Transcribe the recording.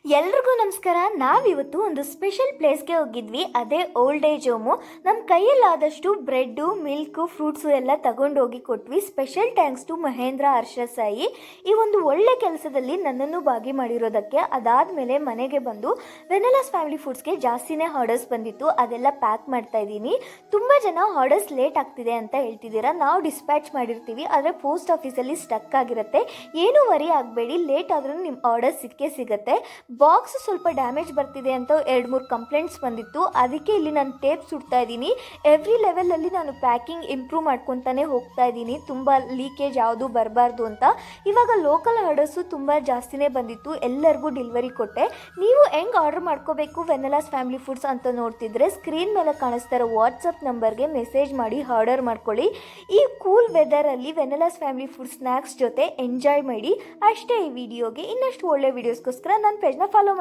ಎಲ್ರಿಗೂ ನಮಸ್ಕಾರ. ನಾವಿವತ್ತು ಒಂದು ಸ್ಪೆಷಲ್ ಪ್ಲೇಸ್ಗೆ ಹೋಗಿದ್ವಿ. ಅದೇ ಓಲ್ಡ್ ಏಜ್ ಹೋಮು. ನಮ್ಮ ಕೈಯಲ್ಲಾದಷ್ಟು ಬ್ರೆಡ್ಡು, ಮಿಲ್ಕು, ಫ್ರೂಟ್ಸು ಎಲ್ಲ ತಗೊಂಡೋಗಿ ಕೊಟ್ವಿ. ಸ್ಪೆಷಲ್ ಥ್ಯಾಂಕ್ಸ್ ಟು ಮಹೇಂದ್ರ ಹರ್ಷ ಸಾಯಿ ಈ ಒಂದು ಒಳ್ಳೆ ಕೆಲಸದಲ್ಲಿ ನನ್ನನ್ನು ಭಾಗಿ ಮಾಡಿರೋದಕ್ಕೆ. ಅದಾದಮೇಲೆ ಮನೆಗೆ ಬಂದು ವೆನೆಲಾಸ್ ಫ್ಯಾಮಿಲಿ ಫುಡ್ಸ್ಗೆ ಜಾಸ್ತಿನೇ ಆರ್ಡರ್ಸ್ ಬಂದಿತ್ತು. ಅದೆಲ್ಲ ಪ್ಯಾಕ್ ಮಾಡ್ತಾ ಇದ್ದೀನಿ. ತುಂಬ ಜನ ಆರ್ಡರ್ಸ್ ಲೇಟ್ ಆಗ್ತಿದೆ ಅಂತ ಹೇಳ್ತಿದ್ದೀರಾ. ನಾವು ಡಿಸ್ಪ್ಯಾಚ್ ಮಾಡಿರ್ತೀವಿ, ಆದರೆ ಪೋಸ್ಟ್ ಆಫೀಸಲ್ಲಿ ಸ್ಟಕ್ ಆಗಿರುತ್ತೆ. ಏನೂ ವರಿ ಆಗಬೇಡಿ, ಲೇಟ್ ಆದ್ರೂ ನಿಮ್ಮ ಆರ್ಡರ್ ಸಿಕ್ಕೇ ಸಿಗುತ್ತೆ. ಬಾಕ್ಸ್ ಸ್ವಲ್ಪ ಡ್ಯಾಮೇಜ್ ಬರ್ತಿದೆ ಅಂತ 2-3 ಕಂಪ್ಲೇಂಟ್ಸ್ ಬಂದಿತ್ತು. ಅದಕ್ಕೆ ಇಲ್ಲಿ ನಾನು ಟೇಪ್ ಸುಡ್ತಾ ಇದ್ದೀನಿ. ಎವ್ರಿ ಲೆವೆಲಲ್ಲಿ ನಾನು ಪ್ಯಾಕಿಂಗ್ ಇಂಪ್ರೂವ್ ಮಾಡ್ಕೊತಾನೆ ಹೋಗ್ತಾ ಇದ್ದೀನಿ, ತುಂಬ ಲೀಕೇಜ್ ಯಾವುದು ಬರಬಾರ್ದು ಅಂತ. ಇವಾಗ ಲೋಕಲ್ ಆರ್ಡರ್ಸು ತುಂಬ ಜಾಸ್ತಿನೇ ಬಂದಿತ್ತು, ಎಲ್ಲರಿಗೂ ಡೆಲಿವರಿ ಕೊಟ್ಟೆ. ನೀವು ಹೆಂಗೆ ಆರ್ಡರ್ ಮಾಡ್ಕೋಬೇಕು ವೆನೆಲಾಸ್ ಫ್ಯಾಮಿಲಿ ಫುಡ್ಸ್ ಅಂತ ನೋಡ್ತಿದ್ರೆ ಸ್ಕ್ರೀನ್ ಮೇಲೆ ಕಾಣಿಸ್ತಾ ಇರೋ ವಾಟ್ಸಪ್ ನಂಬರ್ಗೆ ಮೆಸೇಜ್ ಮಾಡಿ ಆರ್ಡರ್ ಮಾಡ್ಕೊಳ್ಳಿ. ಈ ಕೂಲ್ ವೆದರಲ್ಲಿ ವೆನೆಲಾಸ್ ಫ್ಯಾಮಿಲಿ ಫುಡ್ ಸ್ನ್ಯಾಕ್ಸ್ ಜೊತೆ ಎಂಜಾಯ್ ಮಾಡಿ. ಅಷ್ಟೇ ಈ ವಿಡಿಯೋಗೆ. ಇನ್ನಷ್ಟು ಒಳ್ಳೆ ವೀಡಿಯೋಸ್ಗೋಸ್ಕರ ನನ್ನ ಪೇಜ್ನ ಫಾಲೋ ಮಾಡಿ.